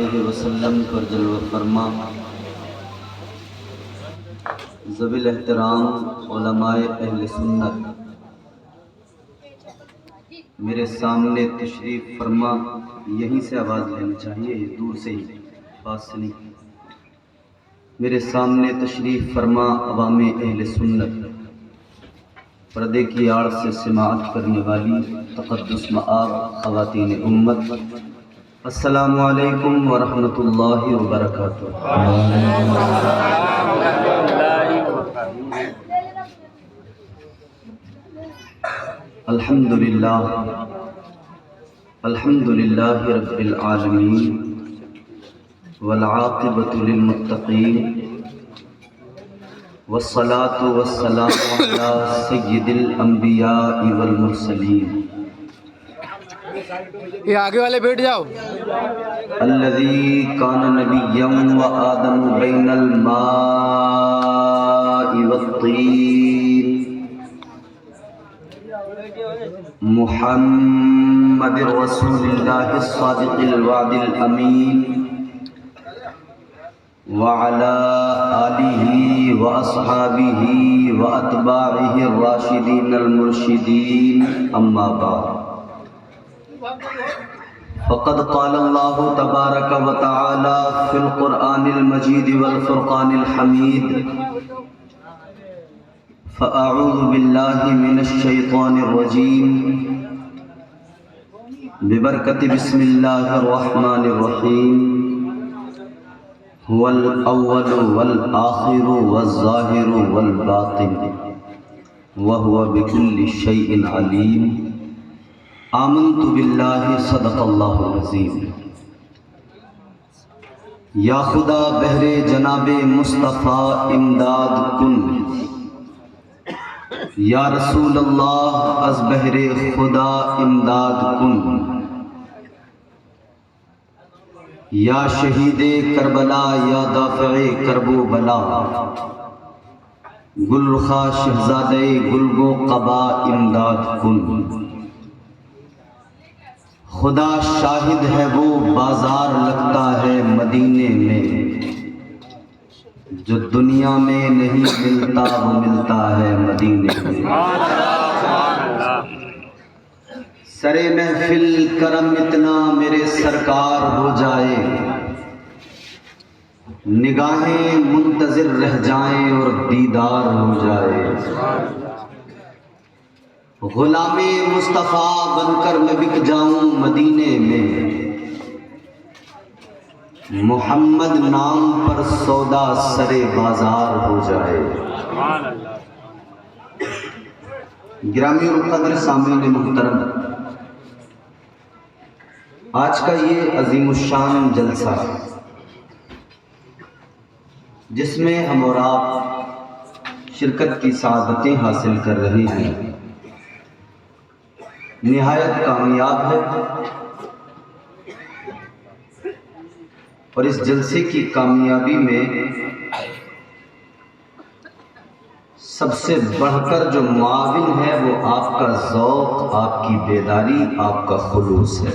علیہ وسلم پر جلوہ فرما ذوی الاحترام علماء اہل سنت میرے سامنے تشریف فرما، یہیں سے آواز لینا چاہیے، یہ دور سے ہی، پاس سے نہیں۔ میرے سامنے تشریف فرما عوام اہل سنت، پردے کی آڑ سے سماعت کرنے والی تقدس مآب خواتین امت، السلام علیکم ورحمۃ اللہ وبرکاتہ۔ الحمد للہ رب العالمین والعاقبۃ للمتقین والصلاة والسلام علی سید الانبیاء والمرسلین یہ آگے والے بیٹھ جاؤ۔ الذی کان نبیا وآدم بین الماء والطین محمد رسول اللہ الصادق الوعد الامین وعلى آلہ واصحابہ واتباعہ الراشدین المرشدین، اما بعد فقد قال اللہ تبارک وتعالی فی القرآن المجید والفرقان الحمید، فأعوذ باللہ من الشیطان الرجیم، ببرکت بسم اللہ الرحمن الرحیم، هو الأول والآخر والظاہر والباطن وهو بكل شيء علیم، آمنت باللہ صدق اللہ العظیم۔ یا خدا بہر جناب مصطفیٰ امداد کن، یا رسول اللہ از بہر خدا امداد کن، یا شہید کربلا یا دافع کرب و بلا، گل رخا شہزادہ گلگو قبا امداد کن۔ خدا شاہد ہے وہ بازار لگتا ہے مدینے میں، جو دنیا میں نہیں ملتا وہ ملتا ہے مدینے میں۔ سرے محفل کرم اتنا میرے سرکار ہو جائے، نگاہیں منتظر رہ جائیں اور دیدار ہو جائے، غلام مصطفیٰ بن کر میں بک جاؤں مدینے میں، محمد نام پر سودا سرے بازار ہو جائے۔ گرامی القدر سامعین محترم، آج کا یہ عظیم الشان جلسہ جس میں ہم اور آپ شرکت کی سعادتیں حاصل کر رہے ہیں، نہایت کامیاب ہے، اور اس جلسے کی کامیابی میں سب سے بڑھ کر جو معاون ہے وہ آپ کا ذوق، آپ کی بیداری، آپ کا خلوص ہے۔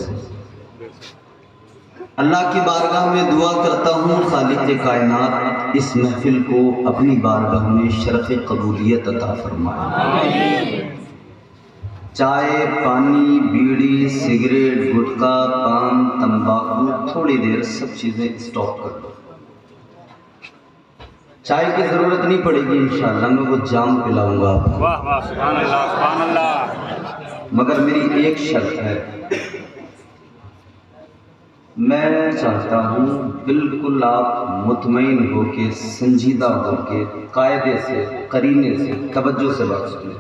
اللہ کی بارگاہ میں دعا کرتا ہوں خالق کائنات اس محفل کو اپنی بارگاہ میں شرف قبولیت عطا فرمائے۔ چائے، پانی، بیڑی، سگریٹ، گٹکا، پان، تمباکو، تھوڑی دیر سب چیزیں اسٹاپ کر دو۔ چائے کی ضرورت نہیں پڑے گی انشاءاللہ، میں وہ جام پلاؤں گا آپ کو۔ واہ واہ، سبحان اللہ سبحان اللہ۔ مگر میری ایک شرط ہے، میں چاہتا ہوں بالکل آپ مطمئن ہو کے، سنجیدہ ہو کے، قاعدے سے، قرینے سے، توجہ سے بات سنیں۔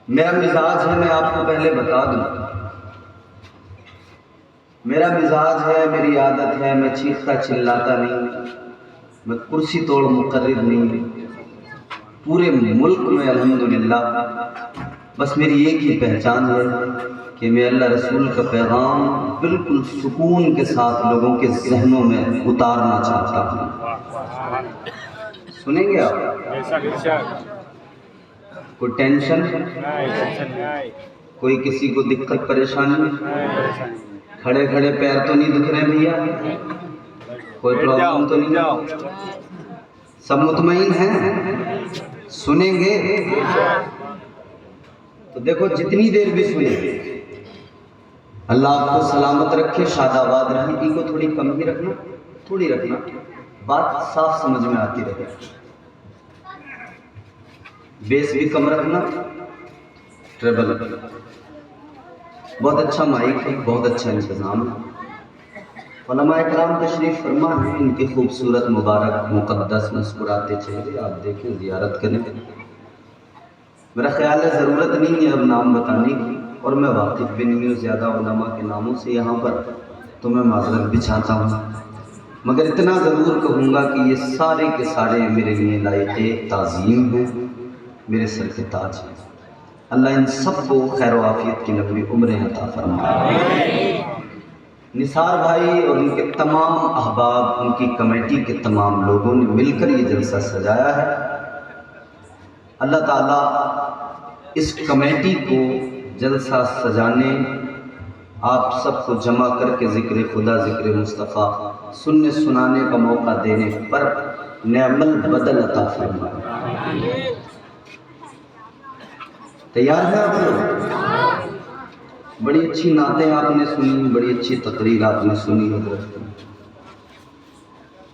میرا مزاج ہے، میں آپ کو پہلے بتا دوں، میرا مزاج ہے، میری عادت ہے، میں چیختا چلاتا نہیں، میں کرسی توڑ مقرر نہیں، پورے ملک میں الحمدللہ بس میری ایک ہی پہچان ہے کہ میں اللہ رسول کا پیغام بالکل سکون کے ساتھ لوگوں کے ذہنوں میں اتارنا چاہتا ہوں۔ سنیں گے آپ؟ کوئی ٹینشن، کوئی کسی کو دقت پریشانی؟ کھڑے کھڑے پیر تو نہیں دکھ رہے بھیا؟ کوئی پرابلم تو نہیں؟ سب مطمئن ہیں؟ سنیں گے؟ تو دیکھو جتنی دیر بھی سنیں، اللہ آپ کو سلامت رکھے، شاد آباد رہے، ایگو تھوڑی کم ہی رکھنا، تھوڑی رکھنا، بات صاف سمجھ میں آتی رہے، بیس بھی کم رکھنا، ٹریبل۔ بہت اچھا مائک ہے، بہت اچھا انتظام ہے۔ علماء اکرام تشریف فرما ہیں، ان کے خوبصورت مبارک مقدس مسکراتے چہرے آپ دیکھیں، زیارت کریں۔ میرا خیال ہے ضرورت نہیں ہے اب نام بتانے کی، اور میں واقف بھی نہیں ہوں زیادہ علماء کے ناموں سے یہاں پر، تو میں معذرت بھی چاہتا ہوں، مگر اتنا ضرور کہوں گا کہ یہ سارے کے سارے میرے لیے لائق تعظیم ہیں، میرے سر کے تاج ہیں۔ اللہ ان سب کو خیر و عافیت کی لمبی عمریں عطا فرمائے۔ نثار بھائی اور ان کے تمام احباب، ان کی کمیٹی کے تمام لوگوں نے مل کر یہ جلسہ سجایا ہے۔ اللہ تعالیٰ اس کمیٹی کو جلسہ سجانے، آپ سب کو جمع کر کے ذکر خدا، ذکر مصطفیٰ سننے سنانے کا موقع دینے پر نعم البدل عطا فرمائے۔ تیار ہیں آپ لوگ؟ بڑی اچھی نعتیں آپ نے سنی، بڑی اچھی تقریر آپ نے سنی حضرت کی،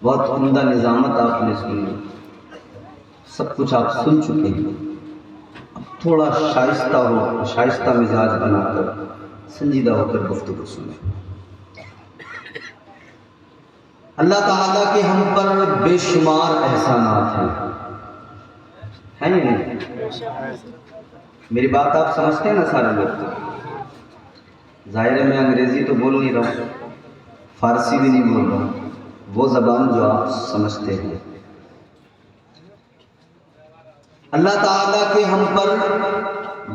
بہت عمدہ نظامت آپ نے سنی، سب کچھ آپ سن چکے ہیں۔ اب تھوڑا شائستہ مزاج بنا کر، سنجیدہ ہو کر گفتگو سنیں۔ اللہ تعالیٰ کے ہم پر بے شمار احسانات ہیں یا نہیں؟ میری بات آپ سمجھتے ہیں نا سارے لوگ؟ ظاہر ہے میں انگریزی تو بول نہیں رہا ہوں، فارسی بھی نہیں بول رہا ہوں، وہ زبان جو آپ سمجھتے ہیں۔ اللہ تعالیٰ کے ہم پر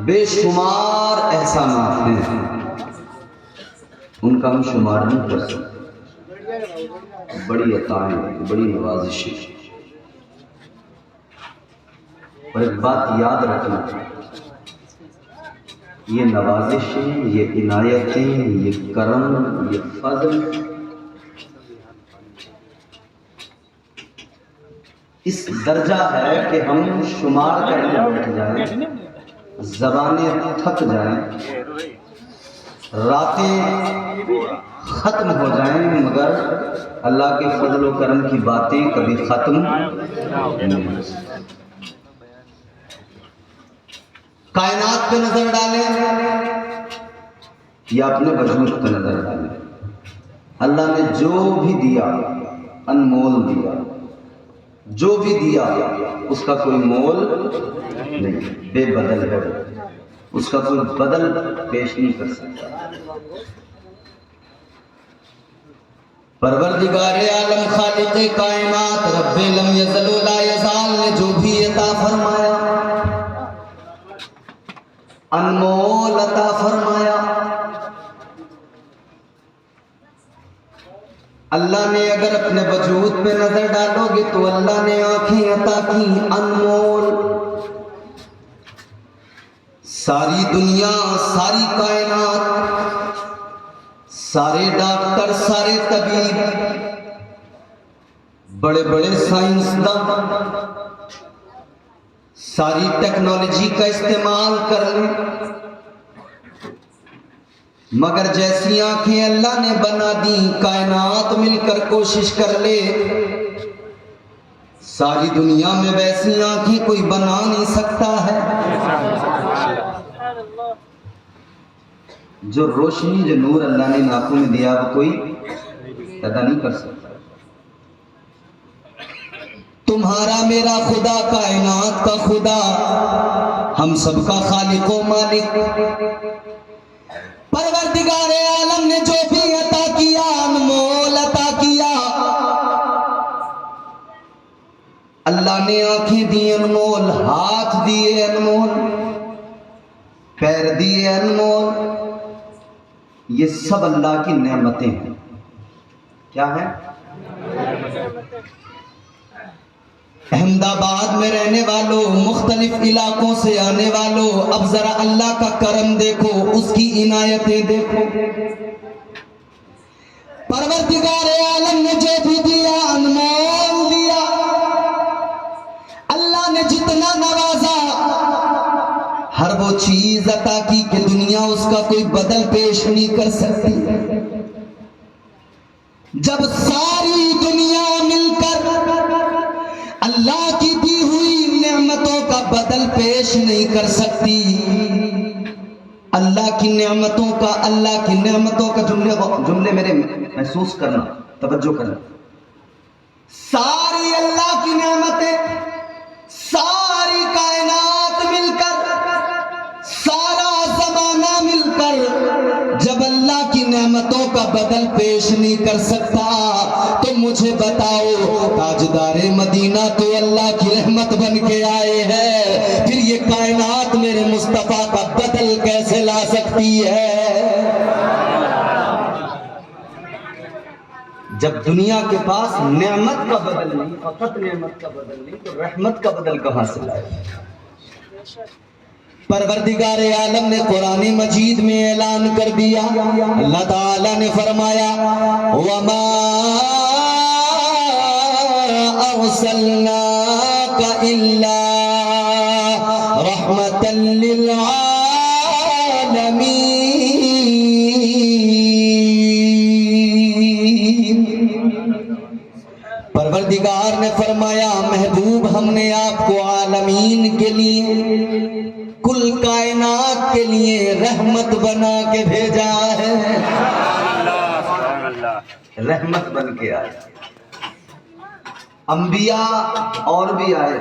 بے شمار احسانات ہیں، ان کا ہم شمار نہیں کر سکتے، بڑی عطائیں، بڑی نوازشیں۔ اور ایک بات یاد رکھنا، یہ نوازشیں، یہ عنایتیں، یہ کرم، یہ فضل اس درجہ ہے کہ ہم شمار کرنے بیٹھ جائیں، زبانیں تھک جائیں، راتیں ختم ہو جائیں، مگر اللہ کے فضل و کرم کی باتیں کبھی ختم نہیں۔ کائنات پہ نظر ڈالیں یا اپنے وجود پہ نظر ڈالیں، اللہ نے جو بھی دیا انمول دیا، جو بھی دیا اس کا کوئی مول نہیں، بے بدل ہے، اس کا کوئی بدل پیش نہیں کر سکتا۔ پروردگار عالم خالق کائنات رب لم یزل و لا یزال نے جو بھی عطا فرمایا، انمول عطا فرمایا، اللہ نے اگر اپنے وجود پہ نظر ڈالو گے تو اللہ نے آنکھیں عطا کی انمول۔ ساری دنیا، ساری کائنات، سارے ڈاکٹر، سارے طبیب، بڑے بڑے سائنسداں ساری ٹیکنالوجی کا استعمال کر لیں، مگر جیسی آنکھیں اللہ نے بنا دی، کائنات مل کر کوشش کر لے، ساری دنیا میں ویسی آنکھیں کوئی بنا نہیں سکتا ہے۔ جو روشنی، جو نور اللہ نے آنکھوں میں دیا وہ کوئی پیدا نہیں کر سکتا۔ تمہارا میرا خدا، کائنات کا خدا، ہم سب کا خالق و مالک، پروردگار عالم نے جو بھی عطا کیا انمول عطا کیا۔ اللہ نے آنکھیں دی انمول، ہاتھ دیے انمول، پیر دیے انمول، یہ سب اللہ کی نعمتیں ہیں۔ کیا ہے؟ احمد آباد میں رہنے والوں، مختلف علاقوں سے آنے والوں، اب ذرا اللہ کا کرم دیکھو، اس کی عنایتیں دیکھو۔ پیش نہیں کر سکتی. جب ساری دنیا مل کر اللہ کی دی ہوئی نعمتوں کا بدل پیش نہیں کر سکتی. اللہ کی نعمتوں کا جملے میرے محسوس کرنا، توجہ کرنا. ساری اللہ کی نعمتیں، ساری کائنات مل کر، سارا زمانہ مل کر جب اللہ کی نعمتوں کا بدل پیش نہیں کر سکتا تو مجھے بتاؤ، تاجدار مدینہ تو اللہ کی رحمت بن کے آئے ہیں، پھر یہ کائنات میرے مصطفیٰ کا بدل کیسے لا سکتی ہے؟ جب دنیا کے پاس نعمت کا بدل نہیں، فقط نعمت کا بدل نہیں تو رحمت کا بدل کہاں سے لائے؟ پروردگار عالم نے قرآن مجید میں اعلان کر دیا. اللہ تعالیٰ نے فرمایا وَمَا أَرْسَلْنَاكَ إِلَّا رَحْمَةً لِّلْعَالَمِينَ. پروردگار نے فرمایا محبوب ہم نے آپ کو عالمین کے لیے، کل کائنات کے لیے رحمت بنا کے بھیجا ہے. رحمت بن کے آئے. انبیاء اور بھی آئے،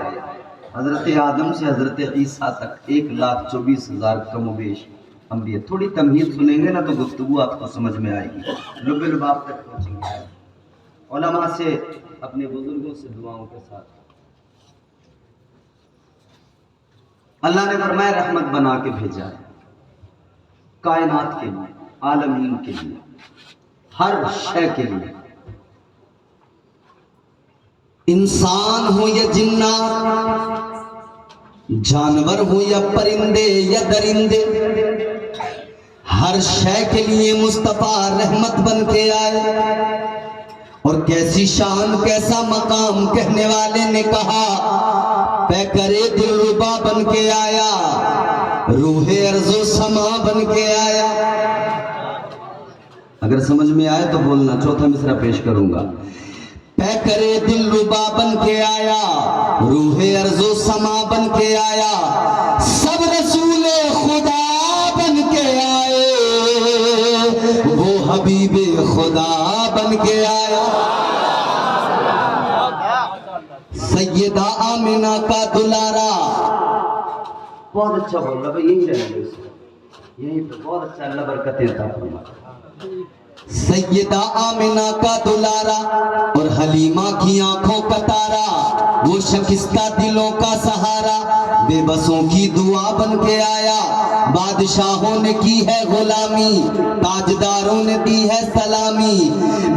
حضرت آدم سے حضرت عیسیٰ تک 1,24,000 کم و بیش انبیاء. تھوڑی تمہید سنیں گے نا تو گفتگو آپ کو سمجھ میں آئے گی، لب لباب تک پہنچیں گے. علماء سے، اپنے بزرگوں سے دعاؤں کے ساتھ. اللہ نے فرمایا رحمت بنا کے بھیجا ہے کائنات کے لیے، عالمین کے لیے، ہر شے کے لیے. انسان ہو یا جنات، جانور ہو یا پرندے یا درندے، ہر شے کے لیے مصطفیٰ رحمت بن کے آئے. اور کیسی شان، کیسا مقام، کہنے والے نے کہا پیکرے دلربا بن کے آیا، روح ارض و سما بن کے آیا. اگر سمجھ میں آئے تو بولنا، چوتھا مصرع پیش کروں گا. پیکرے دلربا بن کے آیا، روح ارض و سما بن کے آیا، سب رسول خدا بن کے آئے، وہ حبیب خدا بن کے آیا. سیدہ آمنہ کا دلارا. بہت اچھا بول رہا بھائی، یہی رہے گا، یہی پہ بہت اچھا. اللہ برکتیں عطا فرمائے. سیدہ آمنہ کا دلارا اور حلیمہ کی آنکھوں کا تارا، وہ شکستہ دلوں کا سہارا، بے بسوں کی دعا بن کے آیا. بادشاہوں نے کی ہے غلامی، تاجداروں نے دی ہے سلامی،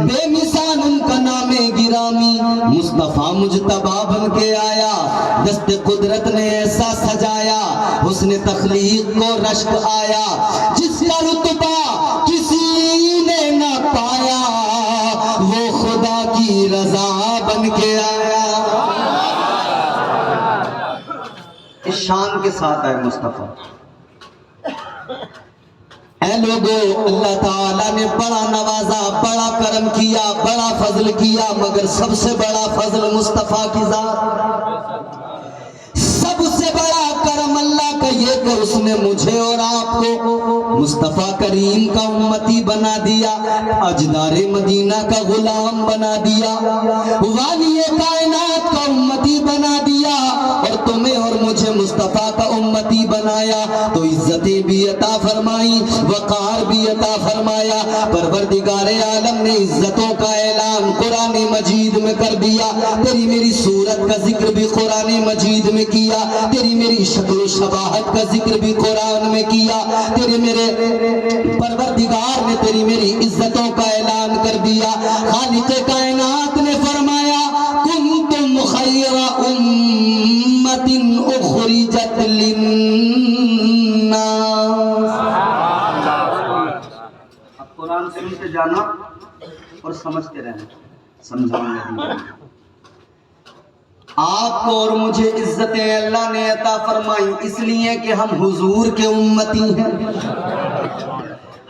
بے مثال ان کا نام گرامی، مصطفیٰ مجتبیٰ بن کے آیا. دست قدرت نے ایسا سجایا، حسن تخلیق کو رشک آیا، جس کا رتبہ کسی نے نہ پایا، وہ خدا کی رضا بن کے آیا. اس شان کے ساتھ آئے مصطفیٰ. اے لوگو، اللہ تعالیٰ نے بڑا نوازا، بڑا کرم کیا، بڑا فضل کیا، مگر سب سے بڑا فضل مصطفیٰ کی ذات. سب سے بڑا کرم اللہ کا یہ کہ اس نے مجھے اور آپ کو مصطفیٰ کریم کا امتی بنا دیا، اجدار مدینہ کا غلام بنا دیا، والی کائنات کا امتی بنا دیا، اور تمہیں اور مجھے مصطفیٰ کا امتی بنایا تو عزتیں بھی عطا فرمائی، وقار بھی عطا فرمایا. پروردگار عالم نے عزتوں کا اعلان قرآن مجید میں کر دیا. تیری میری صورت کا ذکر بھی قرآن مجید میں کیا، تیری میری شکل و شباہت کا ذکر بھی قرآن میں کیا. تیرے میرے پروردگار نے تیری میری عزتوں کا اعلان کر دیا. خالق کائنات نے فرمایا کنتم خیر امت اخرجت للناس. اب قرآن سنتے جانا اور سمجھتے رہنا، سمجھاؤں گا. آپ کو اور مجھے عزتیں اللہ نے عطا فرمائی اس لیے کہ ہم حضور کے امتی ہیں.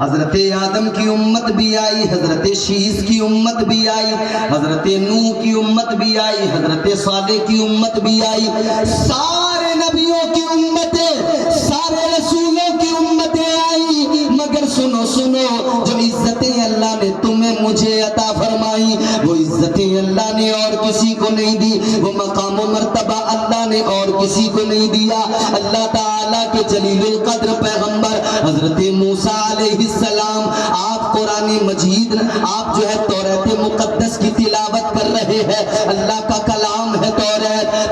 حضرت آدم کی امت بھی آئی، حضرت شیس کی امت بھی آئی، حضرت نوح کی امت بھی آئی، حضرت صالح کی امت بھی آئی، سارے نبیوں کی امتیں، سارے رسولوں کی امتیں آئی، مگر سنو سنو، جو عزتیں اللہ نے تمہیں مجھے عطا فرمائی وہ عزتیں اللہ نے اور کسی کو نہیں دی، وہ مقام و مرتبہ اللہ نے اور کسی کو نہیں دیا۔ اللہ تعالیٰ کے جلیل القدر پیغمبر حضرت موسیٰ علیہ السلام، آپ قرآن مجید، آپ جو ہے توریت مقدس کی تلاوت کر رہے ہیں، اللہ کا کلام ہے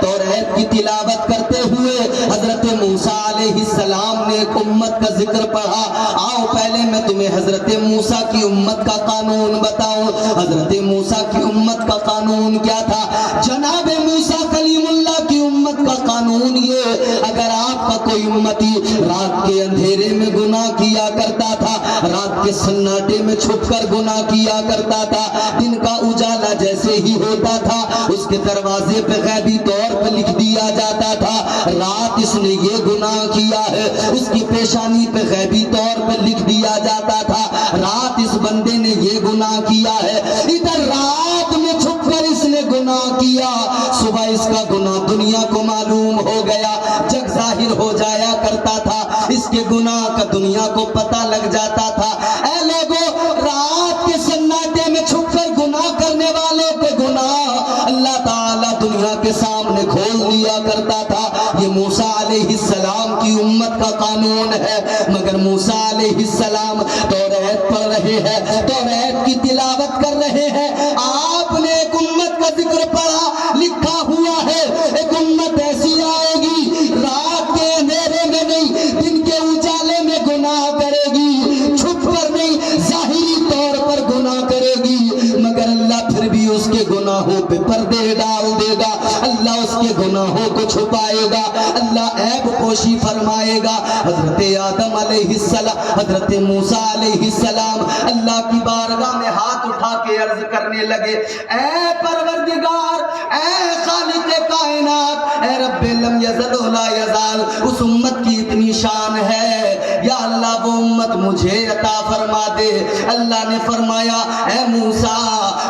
توریت کی تلاوت کرتے ہوئے حضرت موسیٰ علیہ السلام نے ایک امت کا ذکر پڑھا۔ آؤ پہلے میں تمہیں حضرت موسیٰ کی امت کا قانون بتاؤں۔ حضرت موسیٰ کی امت کا قانون کیا تھا؟ جناب موسیٰ کلیم اللہ کی امت کا قانون یہ، اگر آپ کا کوئی امتی رات کے اندھیرے میں گناہ کیا کرتا تھا، رات کے سناٹے میں چھپ کر گناہ کیا کرتا تھا، دن کا اجالا جیسے ہی ہوتا تھا اس کے دروازے پہ غیبی طور پہ لکھ دیا جاتا تھا رات اس نے یہ گناہ کیا ہے، اس کی پیشانی پہ غیبی طور پہ لکھ دیا جاتا تھا رات اس بندے نے یہ گناہ کیا ہے۔ ادھر رات میں چھپ کر اس نے گناہ کیا، صبح اس کا گناہ دنیا کو معلوم ہو گیا، جگ ظاہر ہو جایا کرتا تھا، اس کے گناہ کا دنیا کو پتہ لگ جاتا تھا۔ اے لوگوں، رات کے سناٹے میں چھپ کر گناہ کرنے والے کے گناہ اللہ تعالیٰ دنیا کے سامنے کھول دیا کرتا تھا۔ یہ موسیٰ علیہ السلام کی امت کا قانون ہے، مگر موسیٰ علیہ السلام توریت پڑھ رہے ہیں، توریت کی تلاوت کر رہے ہیں، آپ نے ایک امت کا ذکر پڑھا، لکھا ہوا ہے ایک امت ایسی آئے گی رات کے اندھیرے میں نہیں دن کے اجالے میں گناہ کرے گی، چھپ کر نہیں ظاہری طور پر گناہ کرے گی، مگر اللہ پھر بھی اس کے گناہوں پہ پردے ڈال دے گا، اللہ اس کے گناہوں کو چھپائے گا، اللہ عیب پوشی فرمائے گا۔ حضرت آدم علیہ السلام، حضرت موسیٰ علیہ السلام اللہ کی بارگاہ میں ہاتھ اٹھا کے عرض کرنے لگے، اے پروردگار، اے خالق کائنات، اے رب لم یزل ولا یزال، اس امت کی اتنی شان ہے، یا اللہ وہ امت مجھے عطا فرما دے۔ اللہ نے فرمایا، اے موسیٰ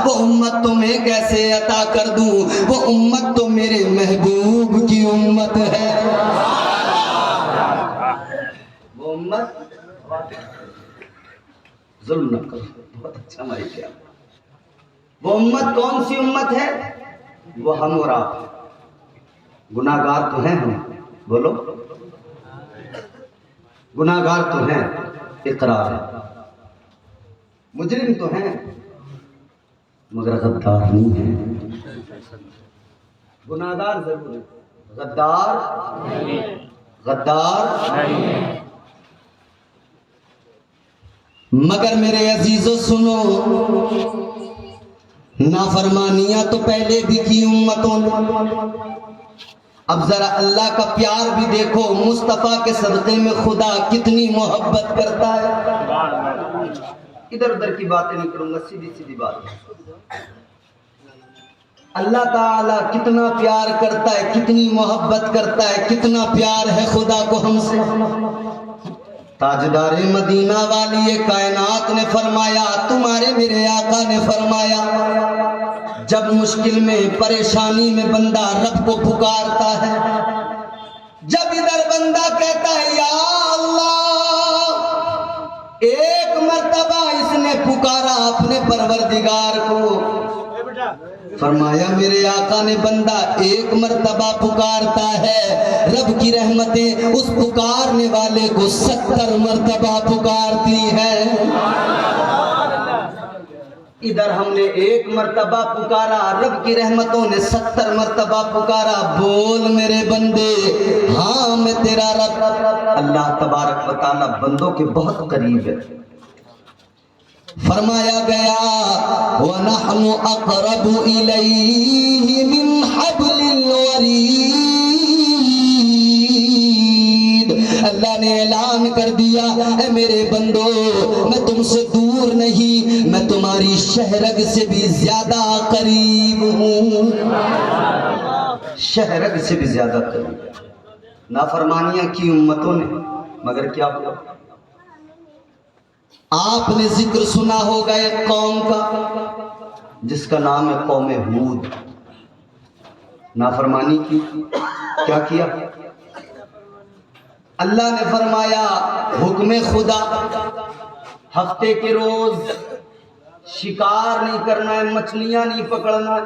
وہ امت تمہیں کیسے عطا کر دوں، وہ امت تو میرے محبوب کی امت ہے۔ وہ امت، ظلم نہ کرو، بہت اچھا مائک ہے۔ وہ امت کون سی امت ہے؟ وہ ہم اور آپ، گناہگار تو ہیں ہم، بولو گناہگار تو ہیں، اقرار ہے، مجرم تو ہیں مگر غدار نہیں ہیں، گناہگار ضرور ہے، غدار نہیں۔ مگر میرے عزیزو سنو، نافرمانیاں تو پہلے بھی کی امتوں نے، اب ذرا اللہ کا پیار بھی دیکھو، مصطفیٰ کے صدقے میں خدا کتنی محبت کرتا ہے۔ ادھر ادھر کی باتیں نہیں کروں گا، سیدھی سیدھی بات۔ اللہ تعالیٰ کتنا پیار کرتا ہے، کتنی محبت کرتا ہے، کتنا پیار ہے خدا کو ہم سے۔ تاجدار مدینہ والی کائنات نے فرمایا، تمہارے میرے آقا نے فرمایا، جب مشکل میں پریشانی میں بندہ رب کو پکارتا ہے، جب ادھر بندہ کہتا ہے یا اللہ، ایک مرتبہ اس نے پکارا اپنے پروردگار کو، فرمایا میرے آقا نے بندہ ایک مرتبہ پکارتا ہے، رب کی رحمتیں اس پکارنے والے کو 70 مرتبہ پکارتی ہیں۔ ادھر ہم نے ایک مرتبہ پکارا، رب کی رحمتوں نے 70 مرتبہ پکارا۔ بول میرے بندے، ہاں میں تیرا رب۔ اللہ تبارک و تعالی بندوں کے بہت قریب ہے۔ فرمایا گیا وَنَحْنُ أَقْرَبُ إِلَيْهِ مِنْ حَبْلِ الْوَرِيدِ۔ اللہ نے اعلان کر دیا، اے میرے بندو، میں تم سے دور نہیں، میں تمہاری شہرگ سے بھی زیادہ قریب ہوں، شہرگ سے بھی زیادہ قریب۔ نافرمانیاں کی امتوں نے، مگر کیا ہوا؟ آپ نے ذکر سنا ہوگا ایک قوم کا جس کا نام ہے قوم ہود. نافرمانی کی. کیا کیا؟ اللہ نے فرمایا حکم خدا ہفتے کے روز شکار نہیں کرنا ہے, مچھلیاں نہیں پکڑنا ہے.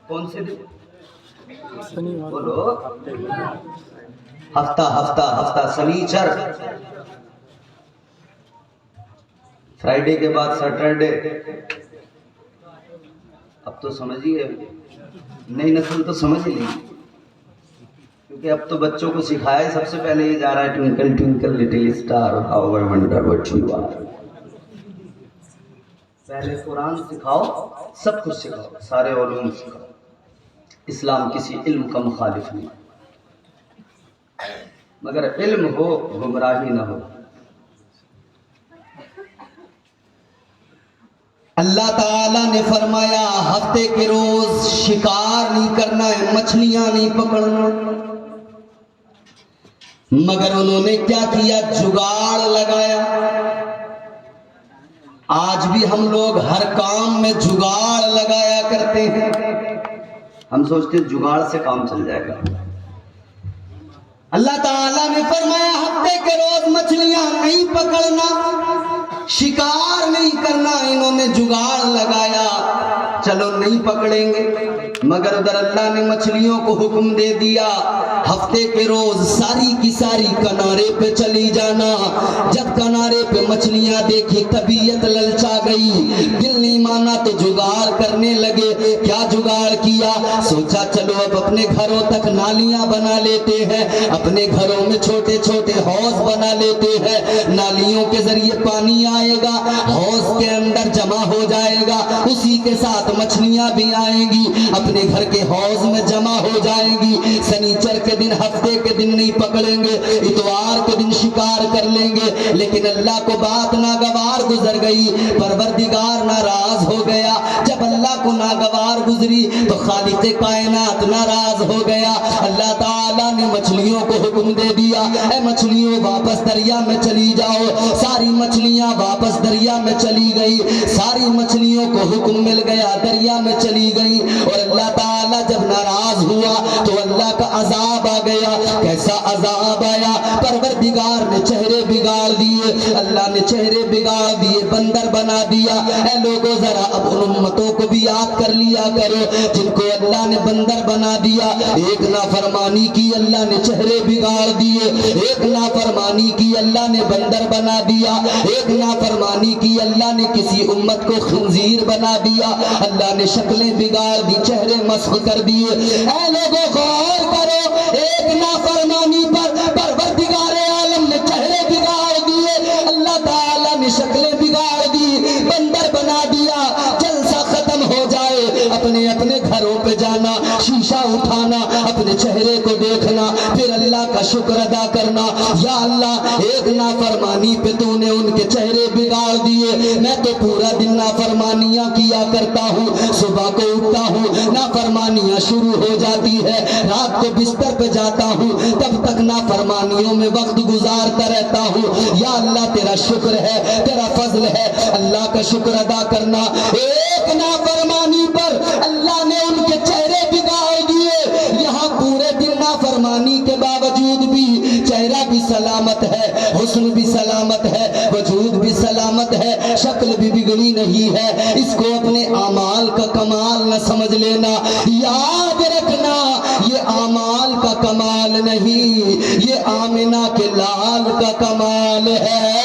کون سے دن؟ بولو. ہفتہ سنیچر, فرائیڈے کے بعد سیٹرڈے. اب تو سمجھیے, نئی نسل تو سمجھ لیں, کیونکہ اب تو بچوں کو سکھایا ہے سب سے پہلے یہ جا رہا ہے twinkle twinkle little star how I wonder what you are. پہلے قرآن سکھاؤ, سب کچھ سکھاؤ, سارے علوم سکھاؤ. اسلام کسی علم کا مخالف نہیں, مگر علم ہو گمراہی نہ ہو. اللہ تعالیٰ نے فرمایا ہفتے کے روز شکار نہیں کرنا ہے, مچھلیاں نہیں پکڑنا. مگر انہوں نے کیا کیا؟ جگاڑ لگایا. آج بھی ہم لوگ ہر کام میں جگاڑ لگایا کرتے ہیں. ہم سوچتے ہیں جگاڑ سے کام چل جائے گا. اللہ تعالیٰ نے فرمایا ہفتے کے روز مچھلیاں نہیں پکڑنا, شکار نہیں کرنا. انہوں نے جگاڑ لگایا, چلو نہیں پکڑیں گے. مگر ادھر اللہ نے مچھلیوں کو حکم دے دیا ہفتے کے روز ساری کی ساری کنارے پہ چلی جانا. جب کنارے پہ مچھلیاں دیکھی طبیعت للچا گئی, دل نہیں مانا تو جگاڑ کرنے لگے. کیا جگاڑ کیا؟ سوچا چلو اب اپنے گھروں تک نالیاں بنا لیتے ہیں, اپنے گھروں میں چھوٹے چھوٹے حوض بنا لیتے ہیں. نالیوں کے ذریعے پانی آئے گا, حوض کے اندر جمع ہو جائے گا, اسی کے ساتھ مچھلیاں بھی آئیں گی, اپنے گھر کے حوض میں جمع ہو جائیں گی. سنیچر کے دن ہفتے کے دن نہیں پکڑیں گے, اتوار کے دن شکار کر لیں گے. لیکن اللہ کو بات ناگوار گزر گئی, پروردگار ناراض ہو گیا. جب اللہ کو ناگوار گزری تو خالق کائنات ناراض ہو گیا. اللہ تعالیٰ نے مچھلیوں کو حکم دے دیا اے مچھلیوں واپس دریا میں چلی جاؤ. ساری مچھلیاں واپس دریا میں چلی گئی. ساری مچھلیوں کو حکم مل گیا, دریا میں چلی گئی. اور اللہ تعالیٰ جب ناراض ہوا تو اللہ کا عذاب آ گیا. کیسا عذاب آیا؟ پروردگار نے چہرے بگاڑ دیے. اللہ نے چہرے بگاڑ دیے, بندر بنا دیا. اے لوگوں ذرا اب ان امتوں کو بھی یاد کر لیا کرو جن کو اللہ نے بندر بنا دیا. ایک نافرمانی کی اللہ نے چہرے بگاڑ دیے, ایک نافرمانی کی اللہ نے بندر بنا دیا, ایک نافرمانی کی اللہ نے کسی امت کو خنزیر بنا دیا. اللہ نے شکلیں بگاڑ دی, چہرے مسخ کر دیے. اے لوگوں غور کرو, ایک نافرمانی پر پروردگار عالم نے چہرے بگاڑ دیے, اللہ تعالیٰ نے شکلیں بگاڑ دی, بندر بنا دیا. جلسہ ختم ہو جائے اپنے اپنے گھروں پہ جانا, شیشہ اٹھانا, اپنے چہرے کو دیکھنا, پھر اللہ کا شکر ادا کرنا. یا اللہ ایک نافرمانی پہ تو نے ان کے چہرے بگاڑ دیے. میں تو پورا دن نافرمانیاں کیا کرتا ہوں, صبح کو اٹھتا ہوں نافرمانیاں شروع ہو جاتی ہے, رات کو بستر پہ جاتا ہوں تب تک نافرمانیوں میں وقت گزارتا رہتا ہوں. یا اللہ تیرا شکر ہے, تیرا فضل ہے, اللہ کا شکر ادا کرنا. ایک نافرمانی پر اللہ نے ان کے چہرے بگاڑ دیے. یہاں پورے دن نافرمانی کے باوجود بھی چہرہ بھی سلامت ہے, حسن بھی سلامت ہے, وجود بھی سلامت ہے, شکل بھی بگڑی نہیں ہے. اس کو اپنے اعمال کا کمال نہ سمجھ لینا. یاد رکھنا یہ اعمال کا کمال نہیں, یہ آمنہ کے لال کا کمال ہے.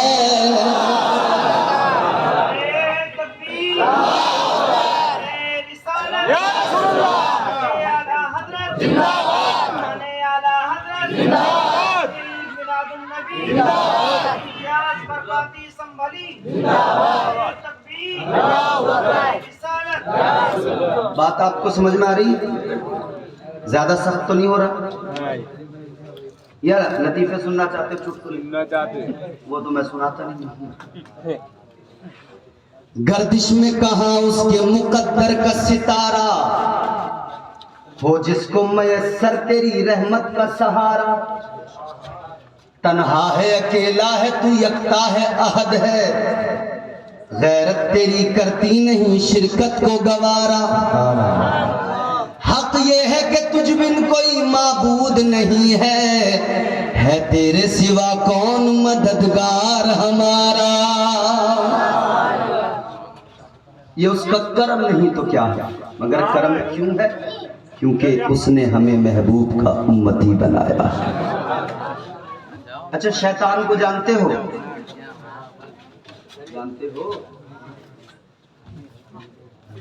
بات آپ کو سمجھ میں آ رہی ہے؟ زیادہ سخت تو نہیں ہو رہا؟ یا لطیفے سننا چاہتے چٹکلے؟ وہ تو میں سناتا نہیں. گردش میں کہاں اس کے مقدر کا ستارہ ہو, جس کو میسر تیری رحمت کا سہارا. تنہا ہے, اکیلا ہے, تو یکتا ہے, احد ہے, غیرت تیری کرتی نہیں شرکت کو گوارا، حق یہ ہے کہ تجھ بن کوئی معبود نہیں ہے تیرے سوا کون مددگار ہمارا۔ یہ اس کا کرم نہیں تو کیا ہے، مگر کرم کیوں ہے؟ کیونکہ اس نے ہمیں محبوب کا امتی بنایا۔ اچھا شیطان کو جانتے ہو؟ جانتے ہو؟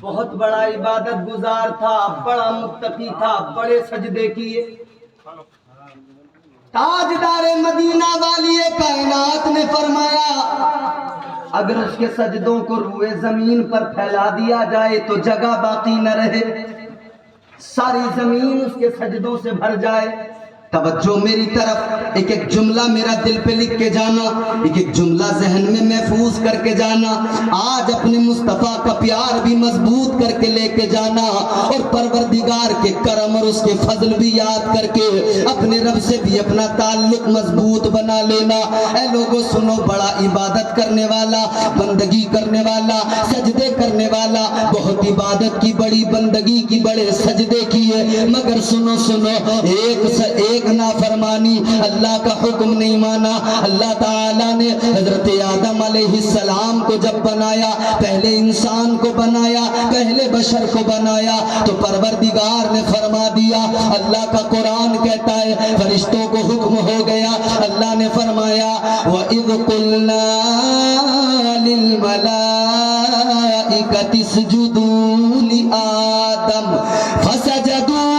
بہت بڑا عبادت گزار تھا، بڑا متقی تھا، بڑے سجدے کیے۔ تاجدار مدینہ والی کائنات نے فرمایا اگر اس کے سجدوں کو روئے زمین پر پھیلا دیا جائے تو جگہ باقی نہ رہے، ساری زمین اس کے سجدوں سے بھر جائے۔ توجہ میری طرف، ایک ایک جملہ میرا دل پہ لکھ کے جانا، ایک ایک جملہ ذہن میں محفوظ کر کے جانا، آج اپنے مصطفیٰ کا پیار بھی مضبوط کر کے لے کے جانا، اور پروردگار کے کرم اور اس کے فضل بھی یاد کر کے اپنے رب سے بھی اپنا تعلق مضبوط بنا لینا۔ اے لوگوں سنو، بڑا عبادت کرنے والا، بندگی کرنے والا، سجدے کرنے والا، بہت عبادت کی، بڑی بندگی کی، بڑے سجدے کیے، مگر سنو ایک نافرمانی، اللہ کا حکم نہیں مانا۔ اللہ تعالیٰ نے حضرت آدم علیہ السلام کو جب بنایا، پہلے انسان کو بنایا، پہلے بشر کو بنایا، تو پروردگار نے فرما دیا، اللہ کا قرآن کہتا ہے فرشتوں کو حکم ہو گیا، اللہ نے فرمایا وَإِذْ قُلْنَا لِلْمَلَائِكَةِ اسْجُدُوا لِآدَمَ فَسَجَدُوا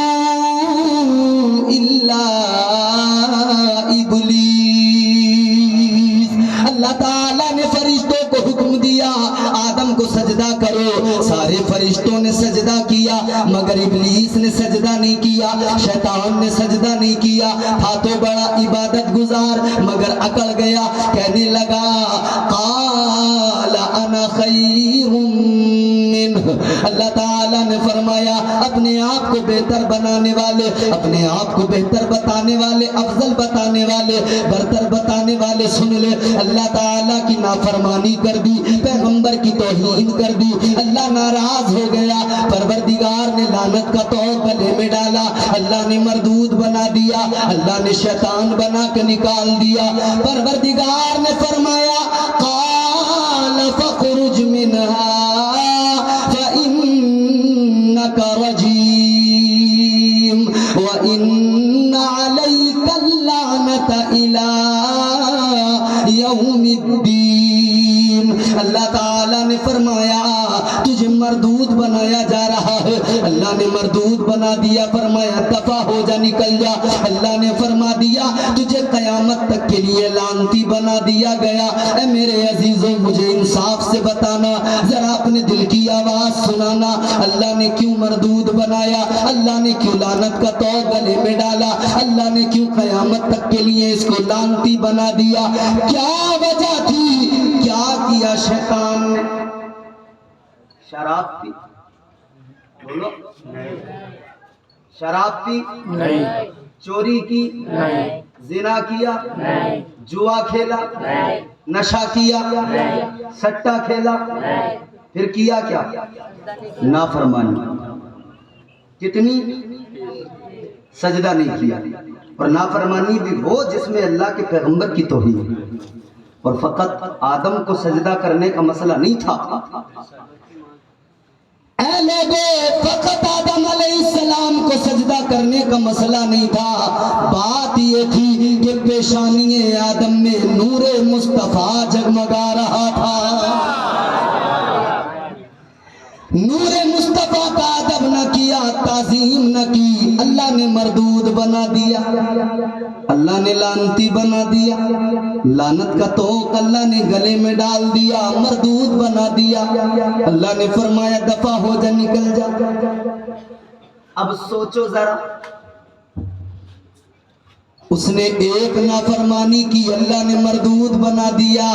ابلیس، اللہ تعالیٰ نے فرشتوں کو حکم دیا آدم کو سجدہ کرو، سارے فرشتوں نے سجدہ کیا، مگر ابلیس نے سجدہ نہیں کیا، شیطان نے سجدہ نہیں کیا، تھا تو بڑا عبادت گزار، مگر اکڑ گیا، کہنے لگا قال انا خیر منہ۔ اللہ تعالیٰ نے فرمایا اپنے آپ کو بہتر بنانے والے، اپنے آپ کو بہتر بتانے والے، افضل بتانے والے، برتر بتانے والے، سن لے، اللہ تعالیٰ کی نافرمانی کر دی، پیغمبر کی توہین کر دی، اللہ ناراض ہو گیا، پروردگار نے لعنت کا طوق گلے میں ڈالا، اللہ نے مردود بنا دیا، اللہ نے شیطان بنا کے نکال دیا۔ پروردگار نے فرمایا قال فاخرج منها رجیم وَإِنَّ عَلَيْكَ اللَّعْنَةَ إِلَىٰ يَوْمِ الدِّينِ۔ اللہ تعالیٰ نے فرمایا تجھے مردود بنایا جا رہا ہے، اللہ نے مردود بنا دیا، فرمایا دفع ہو جا، نکل جا، اللہ نے فرما دیا تجھے قیامت تک کے لیے لعنتی بنا دیا گیا۔ اے میرے عزیزوں مجھے انصاف سے بتانا، ذرا اپنے دل کی آواز سنانا، اللہ نے کیوں مردود بنایا؟ اللہ نے کیوں لعنت کا طوق گلے میں ڈالا؟ اللہ نے کیوں قیامت تک کے لیے اس کو لعنتی بنا دیا؟ کیا وجہ تھی؟ کیا کیا شیطان نے؟ شراب پی؟ بولو، شراب پی؟ نہیں۔ چوری کی؟ نہیں۔ زنا کیا؟ نہیں۔ جوا کھیلا؟ نہیں۔ نشہ کیا؟ نہیں۔ سٹا کھیلا؟ نہیں۔ پھر کیا کیا؟ نافرمانی۔ کتنی؟ سجدہ نہیں کیا، اور نافرمانی بھی وہ جس میں اللہ کے پیغمبر کی توہین، اور فقط آدم کو سجدہ کرنے کا مسئلہ نہیں تھا، اے لوگوں فقط آدم علیہ السلام کو سجدہ کرنے کا مسئلہ نہیں تھا، بات یہ تھی کہ پیشانی آدم میں نور مصطفیٰ جگمگا رہا تھا، نور مصطفیٰ کا ادب نہ کیا، تعظیم نہ کی، اللہ نے مردود بنا دیا، اللہ نے لعنتی بنا دیا، لعنت کا طوق اللہ نے گلے میں ڈال دیا، مردود بنا دیا، اللہ نے فرمایا دفع ہو جا، نکل جا۔ اب سوچو ذرا، اس نے ایک نافرمانی کی، اللہ نے مردود بنا دیا،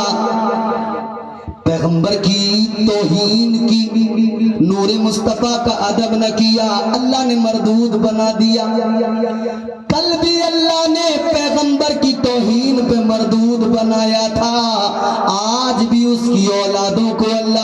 پیغمبر کی توہین کی، نور مصطفیٰ کا ادب نہ کیا، اللہ نے مردود بنا دیا۔ کل بھی اللہ نے پیغمبر کی توہین پہ مردود بنایا تھا، آج بھی اس کی اولادوں کو اللہ